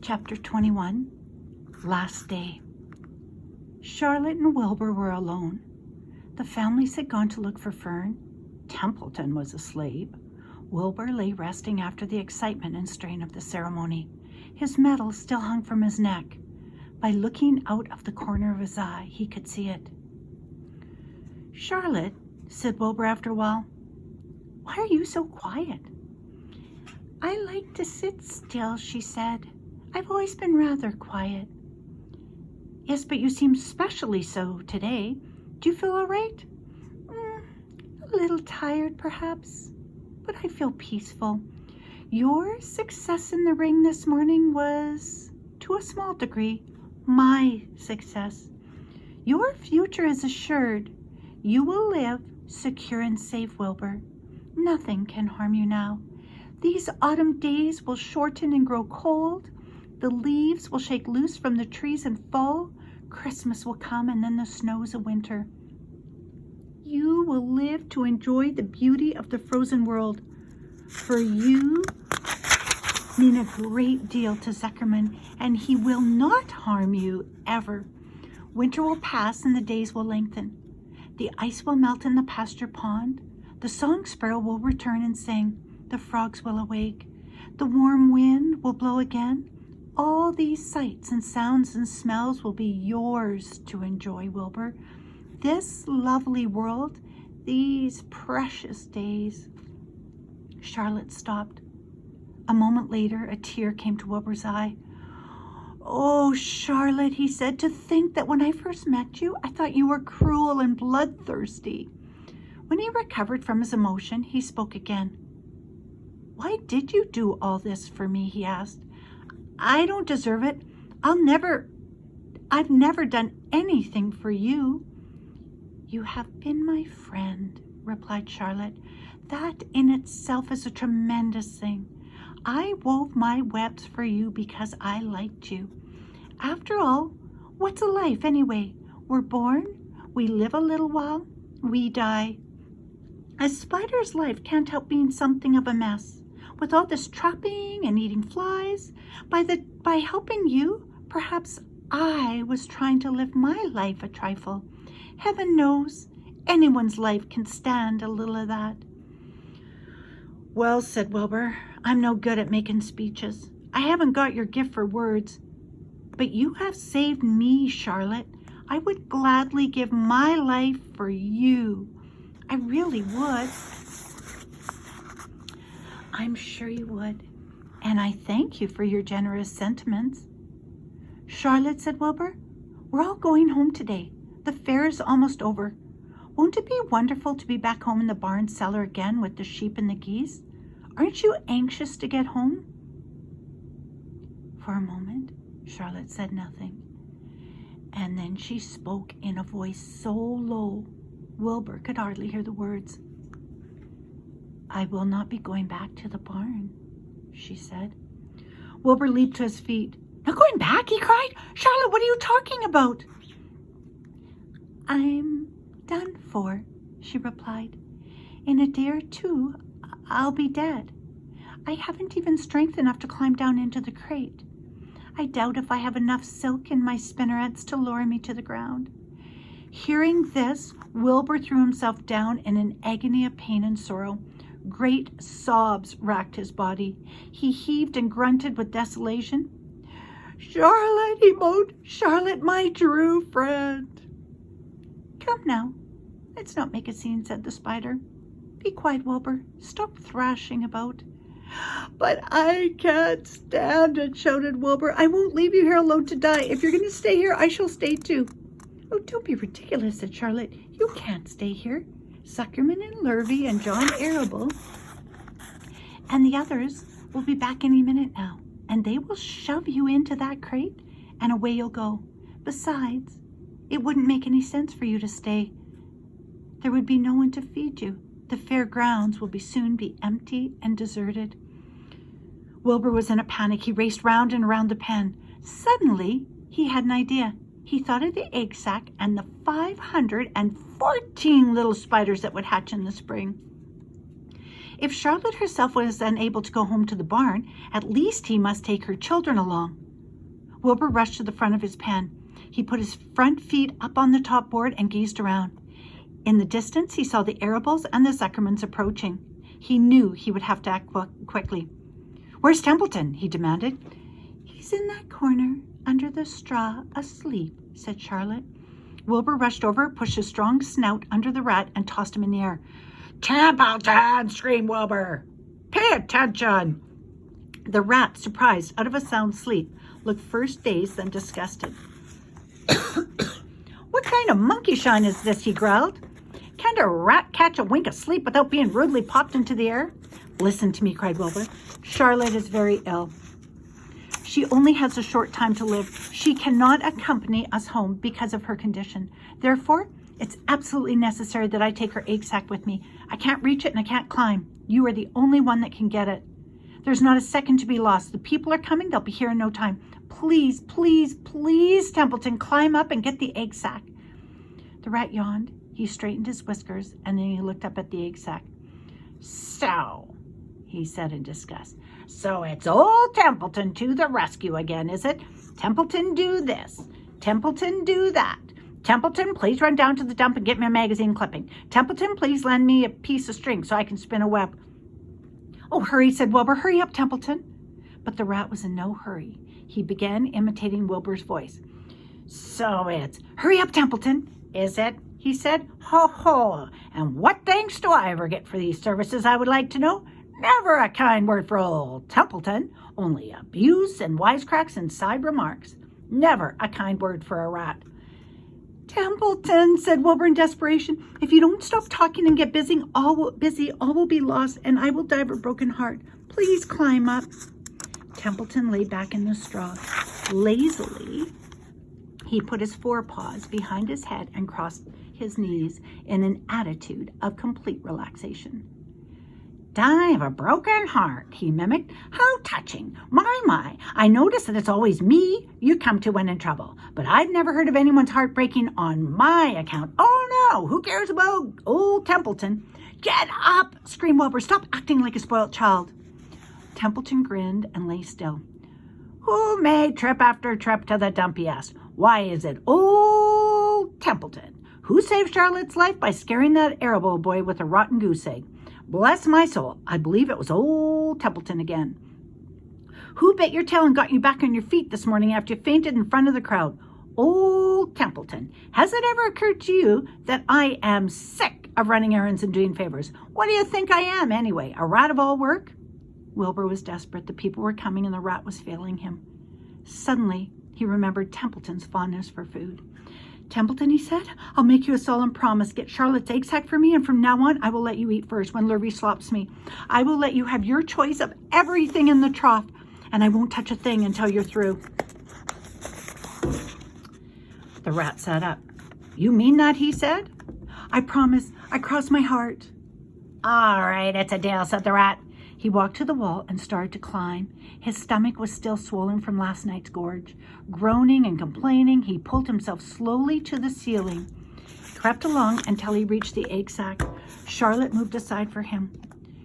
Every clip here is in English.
Chapter 21, Last Day. Charlotte and Wilbur were alone. The families had gone to look for Fern. Templeton was asleep. Wilbur lay resting after the excitement and strain of the ceremony. His medal still hung from his neck. By looking out of the corner of his eye, he could see it. "Charlotte," said Wilbur after a while, "why are you so quiet?" "I like to sit still," she said. "I've always been rather quiet." "Yes, but you seem specially so today. Do you feel all right?" A little tired, perhaps, but I feel peaceful. Your success in the ring this morning was, to a small degree, my success. Your future is assured. You will live secure and safe, Wilbur. Nothing can harm you now. These autumn days will shorten and grow cold. The leaves will shake loose from the trees and fall. Christmas will come, and then the snows of winter. You will live to enjoy the beauty of the frozen world. For you mean a great deal to Zuckerman, and he will not harm you ever. Winter will pass and the days will lengthen. The ice will melt in the pasture pond. The song sparrow will return and sing. The frogs will awake. The warm wind will blow again. All these sights and sounds and smells will be yours to enjoy, Wilbur. This lovely world, these precious days. Charlotte stopped. A moment later, a tear came to Wilbur's eye. "Oh, Charlotte," he said, "to think that when I first met you, I thought you were cruel and bloodthirsty." When he recovered from his emotion, he spoke again. "Why did you do all this for me?" he asked. "I don't deserve it. I've never done anything for you." "You have been my friend," replied Charlotte. "That in itself is a tremendous thing. I wove my webs for you because I liked you. After all, what's a life anyway? We're born, we live a little while, we die. A spider's life can't help being something of a mess. With all this trapping and eating flies, by helping you, perhaps I was trying to live my life a trifle. Heaven knows, anyone's life can stand a little of that." "Well," said Wilbur, "I'm no good at making speeches. I haven't got your gift for words. But you have saved me, Charlotte. I would gladly give my life for you. I really would." "I'm sure you would, and I thank you for your generous sentiments." "Charlotte," said Wilbur, "we're all going home today. The fair is almost over. Won't it be wonderful to be back home in the barn cellar again with the sheep and the geese? Aren't you anxious to get home?" For a moment, Charlotte said nothing, and then she spoke in a voice so low, Wilbur could hardly hear the words. "I will not be going back to the barn," she said. Wilbur leaped to his feet. "Not going back?" he cried. "Charlotte, what are you talking about?" "I'm done for," she replied. "In a day or two, I'll be dead. I haven't even strength enough to climb down into the crate. I doubt if I have enough silk in my spinnerets to lower me to the ground." Hearing this, Wilbur threw himself down in an agony of pain and sorrow. Great sobs racked his body. He heaved and grunted with desolation. "Charlotte," he moaned, "Charlotte, my true friend." "Come now, let's not make a scene," said the spider. "Be quiet, Wilbur. Stop thrashing about." "But I can't stand it," shouted Wilbur. "I won't leave you here alone to die. If you're going to stay here, I shall stay too." "Oh, don't be ridiculous," said Charlotte. "You can't stay here. Zuckerman and Lurvy and John Arable and the others will be back any minute now, and they will shove you into that crate, and away you'll go. Besides, it wouldn't make any sense for you to stay. There would be no one to feed you. The fair grounds will soon be empty and deserted." Wilbur was in a panic. He raced round and round the pen. Suddenly, he had an idea. He thought of the egg sack and the 514 little spiders that would hatch in the spring. If Charlotte herself was unable to go home to the barn, at least he must take her children along. Wilbur rushed to the front of his pen. He put his front feet up on the top board and gazed around. In the distance, he saw the Arables and the Zuckermans approaching. He knew he would have to act quickly. "Where's Templeton?" he demanded. "He's in that corner, under the straw, asleep," said Charlotte. Wilbur rushed over, pushed his strong snout under the rat, and tossed him in the air. "Templeton!" screamed Wilbur. "Pay attention!" The rat, surprised out of a sound sleep, looked first dazed, then disgusted. "What kind of monkey shine is this?" he growled. "Can't a rat catch a wink of sleep without being rudely popped into the air?" "Listen to me," cried Wilbur. "Charlotte is very ill. She only has a short time to live. She cannot accompany us home because of her condition. Therefore, it's absolutely necessary that I take her egg sac with me. I can't reach it and I can't climb. You are the only one that can get it. There's not a second to be lost. The people are coming. They'll be here in no time. Please, please, please, Templeton, climb up and get the egg sac." The rat yawned. He straightened his whiskers, and then he looked up at the egg sac. "So," he said in disgust, "so it's old Templeton to the rescue again, is it? Templeton, do this. Templeton, do that. Templeton, please run down to the dump and get me a magazine clipping. Templeton, please lend me a piece of string so I can spin a web." "Oh, hurry," said Wilbur. "Hurry up, Templeton." But the rat was in no hurry. He began imitating Wilbur's voice. "So it's, 'Hurry up, Templeton,' is it?" he said. "Ho, ho. And what thanks do I ever get for these services, I would like to know? Never a kind word for old Templeton, only abuse and wisecracks and side remarks. Never a kind word for a rat." "Templeton," said Wilbur in desperation, "if you don't stop talking and get busy, all will be lost, and I will die of a broken heart. Please climb up." Templeton lay back in the straw. Lazily, he put his forepaws behind his head and crossed his knees in an attitude of complete relaxation. "Die of a broken heart," he mimicked. "How touching. My, I notice that it's always me you come to when in trouble, but I've never heard of anyone's heart breaking on my account. Oh no, who cares about old Templeton?" "Get up!" screamed Wilbur. "Stop acting like a spoilt child." Templeton grinned and lay still. "Who made trip after trip to the dump?" he asked. "Why is it old Templeton? Who saved Charlotte's life by scaring that Arable boy with a rotten goose egg? Bless my soul, I believe it was old Templeton again. Who bit your tail and got you back on your feet this morning after you fainted in front of the crowd? Old Templeton. Has it ever occurred to you that I am sick of running errands and doing favors? What do you think I am, anyway? A rat of all work?" Wilbur was desperate. The people were coming and the rat was failing him. Suddenly, he remembered Templeton's fondness for food. "Templeton," he said, "I'll make you a solemn promise. Get Charlotte's egg sac for me, and from now on, I will let you eat first when Lurvy slops me. I will let you have your choice of everything in the trough, and I won't touch a thing until you're through." The rat sat up. "You mean that?" he said. "I promise. I cross my heart." "All right, it's a deal," said the rat. He walked to the wall and started to climb. His stomach was still swollen from last night's gorge. Groaning and complaining, he pulled himself slowly to the ceiling, crept along until he reached the egg sac. Charlotte moved aside for him.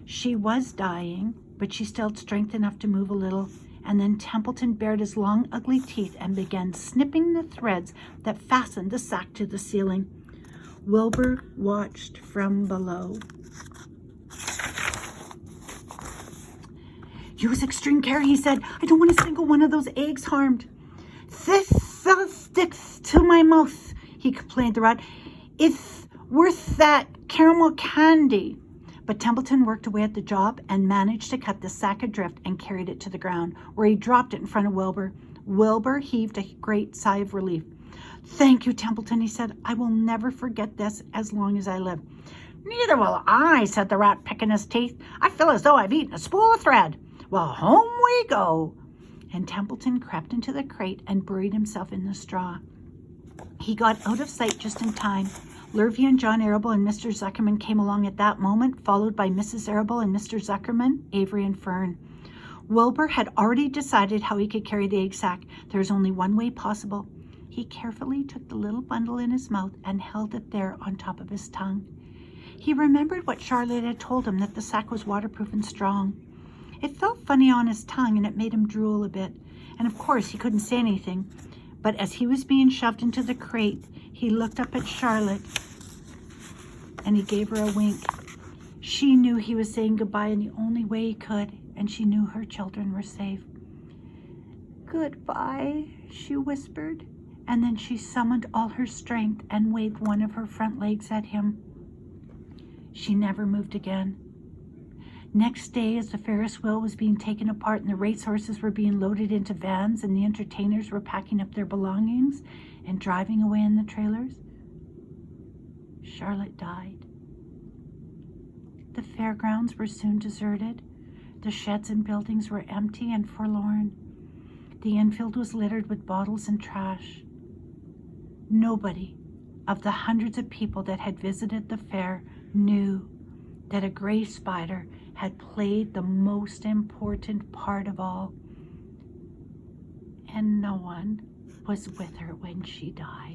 She was dying, but she still had strength enough to move a little. And then Templeton bared his long, ugly teeth and began snipping the threads that fastened the sack to the ceiling. Wilbur watched from below. "Use extreme care," he said. "I don't want a single one of those eggs harmed." "This sticks to my mouth," he complained to the rat. "It's worth that caramel candy." But Templeton worked away at the job and managed to cut the sack adrift and carried it to the ground, where he dropped it in front of Wilbur. Wilbur heaved a great sigh of relief. "Thank you, Templeton," he said. "I will never forget this as long as I live." "Neither will I," said the rat, picking his teeth. "I feel as though I've eaten a spool of thread. Well, home we go." And Templeton crept into the crate and buried himself in the straw. He got out of sight just in time. Lurvy and John Arable and Mr. Zuckerman came along at that moment, followed by Mrs. Arable and Mr. Zuckerman, Avery and Fern. Wilbur had already decided how he could carry the egg sac. There was only one way possible. He carefully took the little bundle in his mouth and held it there on top of his tongue. He remembered what Charlotte had told him, that the sack was waterproof and strong. It felt funny on his tongue, and it made him drool a bit. And of course, he couldn't say anything. But as he was being shoved into the crate, he looked up at Charlotte and he gave her a wink. She knew he was saying goodbye in the only way he could, and she knew her children were safe. "Goodbye," she whispered, and then she summoned all her strength and waved one of her front legs at him. She never moved again. Next day, as the Ferris wheel was being taken apart and the racehorses were being loaded into vans and the entertainers were packing up their belongings and driving away in the trailers, Charlotte died. The fairgrounds were soon deserted. The sheds and buildings were empty and forlorn. The infield was littered with bottles and trash. Nobody of the hundreds of people that had visited the fair knew that a gray spider had played the most important part of all. And no one was with her when she died.